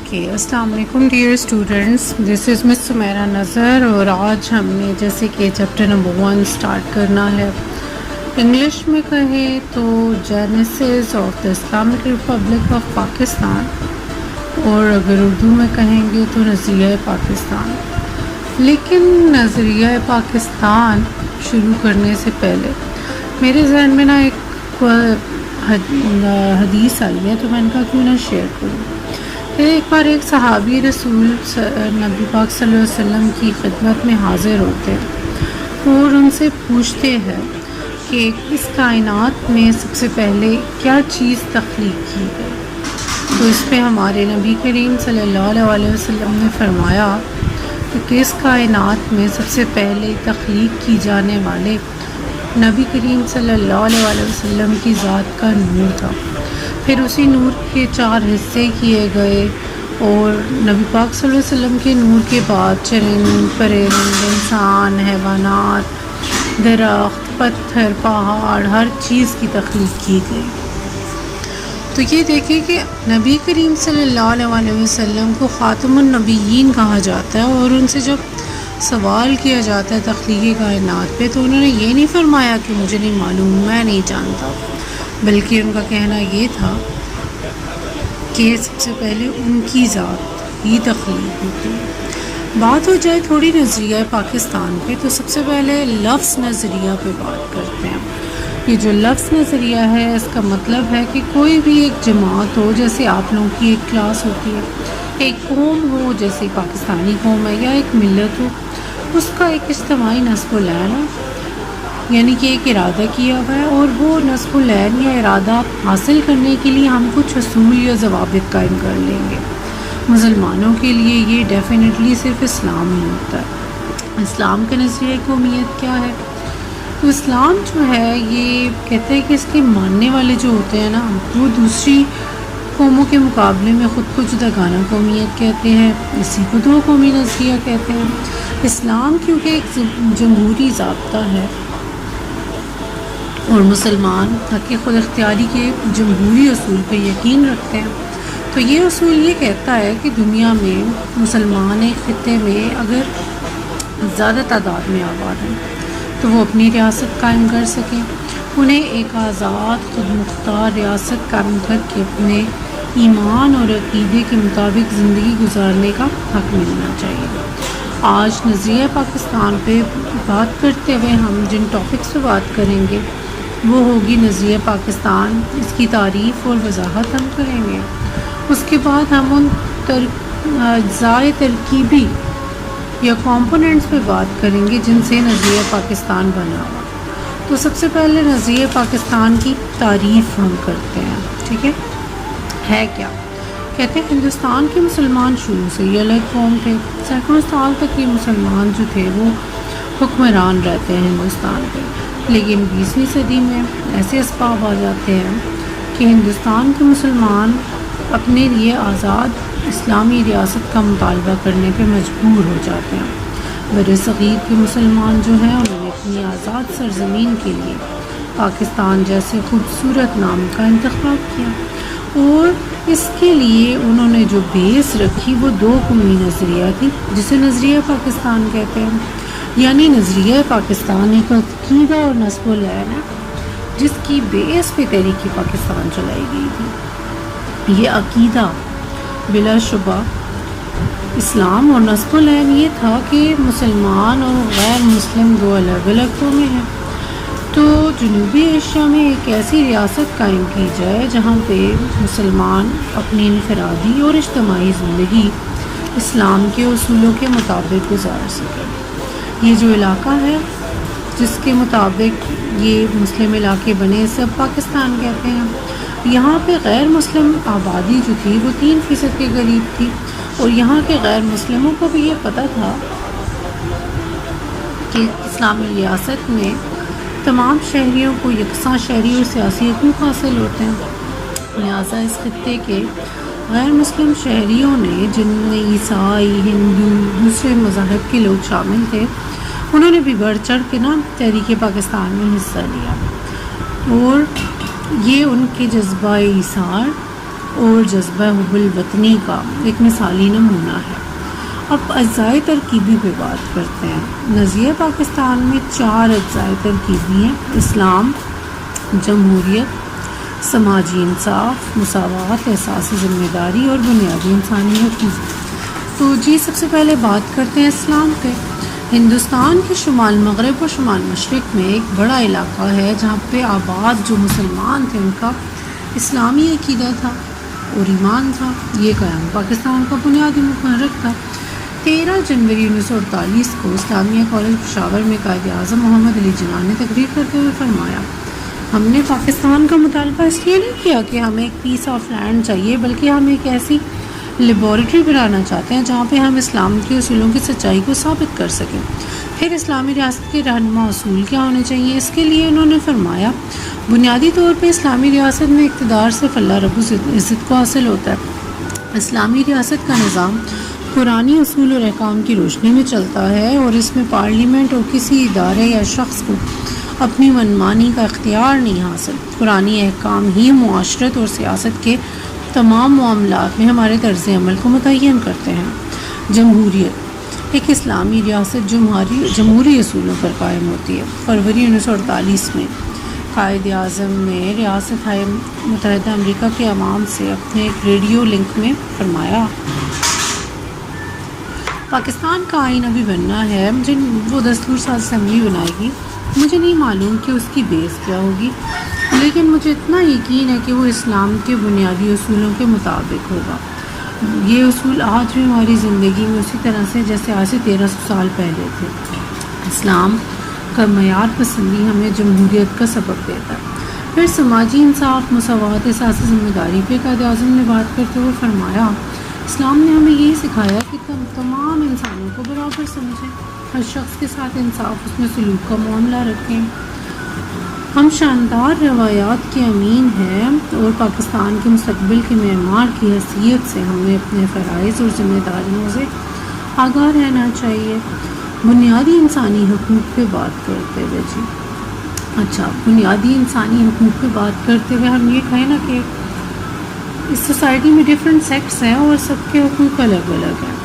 السلام علیکم dear students, دس از مس سمیرہ نظر، اور آج ہم نے جیسے کہ چیپٹر نمبر 1 اسٹارٹ کرنا ہے۔ انگلش میں کہیں تو Genesis of the Islamic republic of Pakistan, اور اگر اردو میں کہیں گے تو نظریہ پاکستان۔ لیکن نظریہ پاکستان شروع کرنے سے پہلے میرے ذہن میں نا ایک حدیث آئی ہے، تو میں نے کہا کیوں نہ شیئر کروں۔ ایک بار ایک صحابی رسول نبی پاک صلی اللہ علیہ وسلم کی خدمت میں حاضر ہوتے ہیں اور ان سے پوچھتے ہیں کہ اس کائنات میں سب سے پہلے کیا چیز تخلیق کی گئی؟ تو اس پہ ہمارے نبی کریم صلی اللہ علیہ وسلم نے فرمایا کہ اس کائنات میں سب سے پہلے تخلیق کی جانے والے نبی کریم صلی اللہ علیہ وسلم کی ذات کا نور تھا۔ پھر اسی نور کے 4 حصے کیے گئے، اور نبی پاک صلی اللہ علیہ وسلم کے نور کے بعد چرند، پرند، انسان، حیوانات، درخت، پتھر، پہاڑ، ہر چیز کی تخلیق کی گئی۔ تو یہ دیکھیں کہ نبی کریم صلی اللہ علیہ وسلم کو خاتم النبیین کہا جاتا ہے، اور ان سے جب سوال کیا جاتا ہے تخلیق کائنات پہ، تو انہوں نے یہ نہیں فرمایا کہ مجھے نہیں معلوم، میں نہیں جانتا، بلکہ ان کا کہنا یہ تھا کہ سب سے پہلے ان کی ذات ہی تخلیق ہوتی ہے۔ بات ہو جائے تھوڑی نظریہ پاکستان پہ، تو سب سے پہلے لفظ نظریہ پہ بات کرتے ہیں۔ یہ جو لفظ نظریہ ہے، اس کا مطلب ہے کہ کوئی بھی ایک جماعت ہو، جیسے آپ لوگوں کی ایک کلاس ہوتی ہے، ایک قوم ہو جیسے پاکستانی قوم ہے، یا ایک ملت ہو، اس کا ایک اجتماعی نصب العین ہے، یعنی کہ ایک ارادہ کیا ہوا ہے، اور وہ نصب العین یا ارادہ حاصل کرنے کے لیے ہم کچھ اصول یا ضوابط قائم کر لیں گے۔ مسلمانوں کے لیے یہ ڈیفینیٹلی صرف اسلام ہی ہوتا ہے۔ اسلام کا نظریہ قومیت کیا ہے؟ تو اسلام جو ہے یہ کہتے ہیں کہ اس کے ماننے والے جو ہوتے ہیں نا، وہ دوسری قوموں کے مقابلے میں خود کو جداگانہ قومیت کہتے ہیں، اسی کو دو قومی نظریہ کہتے ہیں۔ اسلام کیونکہ ایک جمہوری ضابطہ ہے، اور مسلمان حق خود اختیاری کے جمہوری اصول پہ یقین رکھتے ہیں، تو یہ اصول یہ کہتا ہے کہ دنیا میں مسلمان ایک خطے میں اگر زیادہ تعداد میں آباد ہیں تو وہ اپنی ریاست قائم کر سکیں، انہیں ایک آزاد خود مختار ریاست قائم کر کے اپنے ایمان اور عقیدے کے مطابق زندگی گزارنے کا حق ملنا چاہیے۔ آج نظریہ پاکستان پہ بات کرتے ہوئے ہم جن ٹاپکس پہ بات کریں گے وہ ہوگی نظریہ پاکستان، اس کی تعریف اور وضاحت ہم کریں گے۔ اس کے بعد ہم ان اجزائے ترکیبی یا کمپوننٹس پہ بات کریں گے جن سے نظریہ پاکستان بنا ہوا۔ تو سب سے پہلے نظریہ پاکستان کی تعریف ہم کرتے ہیں، ٹھیک ہے کیا؟ کہتے ہیں ہندوستان کے مسلمان شروع سے یہ الگ قوم تھے، سینکڑوں سال تک یہ مسلمان جو تھے وہ حکمران رہتے ہیں ہندوستان پہ، لیکن 20ویں صدی میں ایسے اسباب آ جاتے ہیں کہ ہندوستان کے مسلمان اپنے لیے آزاد اسلامی ریاست کا مطالبہ کرنے پہ مجبور ہو جاتے ہیں۔ بر صغیر کے مسلمان جو ہیں انہوں نے اپنی آزاد سرزمین کے لیے پاکستان جیسے خوبصورت نام کا انتخاب کیا، اور اس کے لیے انہوں نے جو بیس رکھی وہ 2 قومی نظریہ تھی، جسے نظریہ پاکستان کہتے ہیں۔ یعنی نظریہ پاکستان ایک عقیدہ اور نصب العین ہے جس کی بیس پہ تحریک پاکستان چلائی گئی تھی۔ یہ عقیدہ بلا شبہ اسلام اور نصب العین یہ تھا کہ مسلمان اور غیر مسلم 2 الگ الگ قومیں ہیں، تو جنوبی ایشیا میں ایک ایسی ریاست قائم کی جائے جہاں پہ مسلمان اپنی انفرادی اور اجتماعی زندگی اسلام کے اصولوں کے مطابق گزار سکے۔ یہ جو علاقہ ہے جس کے مطابق یہ مسلم علاقے بنے، سب پاکستان کہتے ہیں۔ یہاں پہ غیر مسلم آبادی جو تھی وہ 3% کے قریب تھی، اور یہاں کے غیر مسلموں کو بھی یہ پتہ تھا کہ اسلامی ریاست میں تمام شہریوں کو یکساں شہری اور سیاسی حقوق حاصل ہوتے ہیں۔ لہٰذا اس خطے کے غیر مسلم شہریوں نے، جن میں عیسائی، ہندو، دوسرے مذاہب کے لوگ شامل تھے، انہوں نے بھی بڑھ چڑھ کے تحریک پاکستان میں حصہ لیا، اور یہ ان کے جذبہ ایثار اور جذبہ حب الوطنی کا ایک مثالی نمونہ ہے۔ اب اجزائے ترکیبی پہ بات کرتے ہیں۔ نظریہ پاکستان میں 4 اجزائے ترکیبی ہیں: اسلام، جمہوریت، سماجی انصاف، مساوات، احساس ذمہ داری اور بنیادی انسانی حقوق۔ تو جی سب سے پہلے بات کرتے ہیں اسلام پہ۔ ہندوستان کے شمال مغرب اور شمال مشرق میں ایک بڑا علاقہ ہے جہاں پہ آباد جو مسلمان تھے ان کا اسلامی عقیدہ تھا اور ایمان تھا۔ یہ قیام پاکستان کا بنیادی محرک تھا۔ 13 جنوری 1948 کو اسلامیہ کالج پشاور میں قائد اعظم محمد علی جناح نے تقریر کرتے ہوئے فرمایا، ہم نے پاکستان کا مطالبہ اس لیے نہیں کیا کہ ہمیں ایک پیس آف لینڈ چاہیے، بلکہ ہم ایک ایسی لیبارٹری بنانا چاہتے ہیں جہاں پہ ہم اسلام کے اصولوں کی سچائی کو ثابت کر سکیں۔ پھر اسلامی ریاست کے رہنما اصول کیا ہونے چاہیے؟ اس کے لیے انہوں نے فرمایا، بنیادی طور پہ اسلامی ریاست میں اقتدار صرف اللہ رب العزت کو حاصل ہوتا ہے۔ اسلامی ریاست کا نظام قرآنی اصول اور احکام کی روشنی میں چلتا ہے اور اس میں پارلیمنٹ اور کسی ادارے یا شخص کو اپنی منمانی کا اختیار نہیں حاصل۔ قرآنی احکام ہی معاشرت اور سیاست کے تمام معاملات میں ہمارے طرز عمل کو متعین کرتے ہیں۔ جمہوریت ایک اسلامی ریاست جمہوری اصولوں پر قائم ہوتی ہے۔ فروری 1948 میں قائد اعظم نے ریاست متحدہ امریکہ کے عوام سے اپنے ایک ریڈیو لنک میں فرمایا، پاکستان کا آئین ابھی بننا ہے، وہ دستور ساز اسمبلی بنائے گی، مجھے نہیں معلوم کہ اس کی بیس کیا ہوگی، لیکن مجھے اتنا یقین ہے کہ وہ اسلام کے بنیادی اصولوں کے مطابق ہوگا۔ یہ اصول آج بھی ہماری زندگی میں اسی طرح سے جیسے آج سے 1300 سال پہلے تھے۔ اسلام کا معیار پسندی ہمیں جمہوریت کا سبق دیتا ہے۔ پھر سماجی انصاف، مساوات، احساس ذمہ داری پہ قائد اعظم نے بات کرتے ہوئے فرمایا، اسلام نے ہمیں یہ سکھایا کہ تمام انسانوں کو برابر سمجھیں، ہر شخص کے ساتھ انصاف اس میں سلوک کا معاملہ رکھیں۔ ہم شاندار روایات کے امین ہیں اور پاکستان کے مستقبل کے معمار کی حیثیت سے ہمیں اپنے فرائض اور ذمہ داریوں سے آگاہ رہنا چاہیے۔ بنیادی انسانی حقوق پہ بات کرتے ہوئے بنیادی انسانی حقوق پہ بات کرتے ہوئے ہم یہ کہیں نا کہ اس سوسائٹی میں ڈفرینٹ سیکٹس ہیں اور سب کے حقوق الگ الگ ہیں۔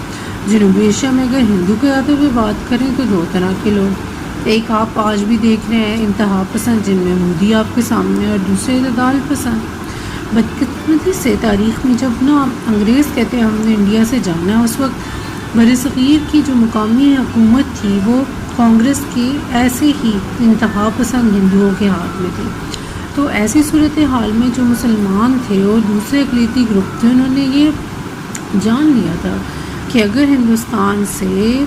جنوبی ایشیا میں اگر ہندو کے عہدے پہ بات کریں تو 2 طرح کے لوگ، ایک آپ آج بھی دیکھ رہے ہیں انتہا پسند، جن میں مودی آپ کے سامنے، اور دوسرے اعتدال پسند۔ بدقسمتی سے تاریخ میں جب انگریز کہتے ہیں ہم نے انڈیا سے جانا ہے، اس وقت برصغیر کی جو مقامی حکومت تھی وہ کانگریس کی ایسے ہی انتہا پسند ہندوؤں کے ہاتھ میں تھی۔ تو ایسی صورتحال میں جو مسلمان تھے اور دوسرے اقلیتی گروپ تھے، انہوں نے یہ جان لیا تھا کہ اگر ہندوستان سے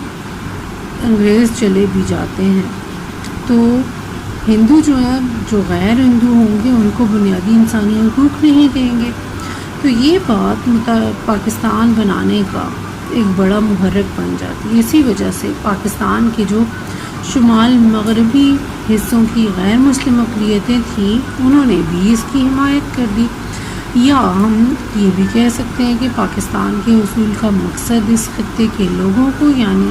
انگریز چلے بھی جاتے ہیں تو ہندو جو ہیں جو غیر ہندو ہوں گے ان کو بنیادی انسانی حقوق نہیں دیں گے۔ تو یہ بات پاکستان بنانے کا ایک بڑا محرک بن جاتی ہے۔ اسی وجہ سے پاکستان کے جو شمال مغربی حصوں کی غیر مسلم اقلیتیں تھیں انہوں نے بھی اس کی حمایت کر دی۔ یا ہم یہ بھی کہہ سکتے ہیں کہ پاکستان کے حصول کا مقصد اس خطے کے لوگوں کو یعنی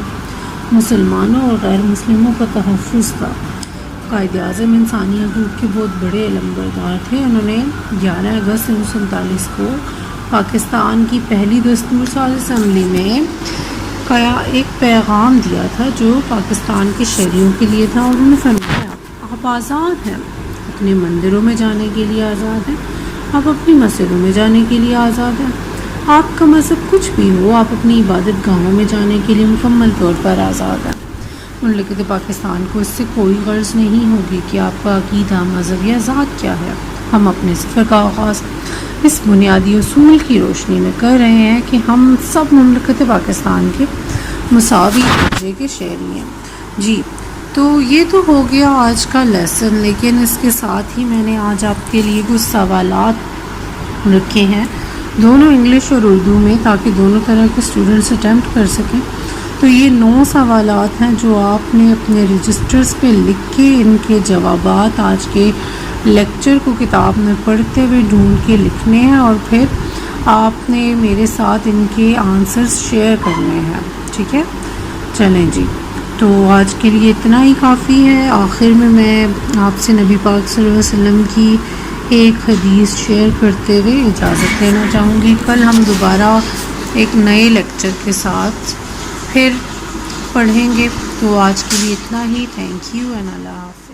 مسلمانوں اور غیر مسلموں کا تحفظ تھا۔ قائد اعظم انسانی حقوق کے بہت بڑے علمبردار تھے۔ انہوں نے 11 اگست 1947 کو پاکستان کی پہلی دستور ساز اسمبلی میں ایک پیغام دیا تھا جو پاکستان کے شہریوں کے لیے تھا، اور انہوں نے فرمایا، آپ آزاد ہیں، اپنے مندروں میں جانے کے لیے آزاد ہیں، آپ اپنی مسجدوں میں جانے کے لیے آزاد ہیں، آپ کا مذہب کچھ بھی ہو، آپ اپنی عبادت گاہوں میں جانے کے لیے مکمل طور پر آزاد ہیں۔ انہوں نے کہا کہ پاکستان کو اس سے کوئی غرض نہیں ہوگی کہ آپ کا عقیدہ، مذہب یا ذات کیا ہے، ہم اپنے سفر کا آغاز اس بنیادی اصول کی روشنی میں کر رہے ہیں کہ ہم سب مملکت پاکستان کے مساوی درجے کے شہری ہیں۔ جی تو یہ تو ہو گیا آج کا لیسن، لیکن اس کے ساتھ ہی میں نے آج آپ کے لیے کچھ سوالات رکھے ہیں، دونوں انگلش اور اردو میں، تاکہ دونوں طرح کے اسٹوڈنٹس اٹیمپٹ کر سکیں۔ تو یہ 9 سوالات ہیں جو آپ نے اپنے رجسٹرز پہ لکھ کے ان کے جوابات آج کے لیکچر کو کتاب میں پڑھتے ہوئے ڈھونڈ کے لکھنے ہیں، اور پھر آپ نے میرے ساتھ ان کے آنسرز شیئر کرنے ہیں، ٹھیک ہے؟ چلیں جی، تو آج کے لیے اتنا ہی کافی ہے۔ آخر میں آپ سے نبی پاک صلی اللہ علیہ وسلم کی ایک حدیث شیئر کرتے ہوئے اجازت لینا چاہوں گی. کل ہم دوبارہ ایک نئے لیکچر کے ساتھ پھر پڑھیں گے. تو آج کے لیے اتنا ہی. تھینک یو اینڈ اللہ حافظ.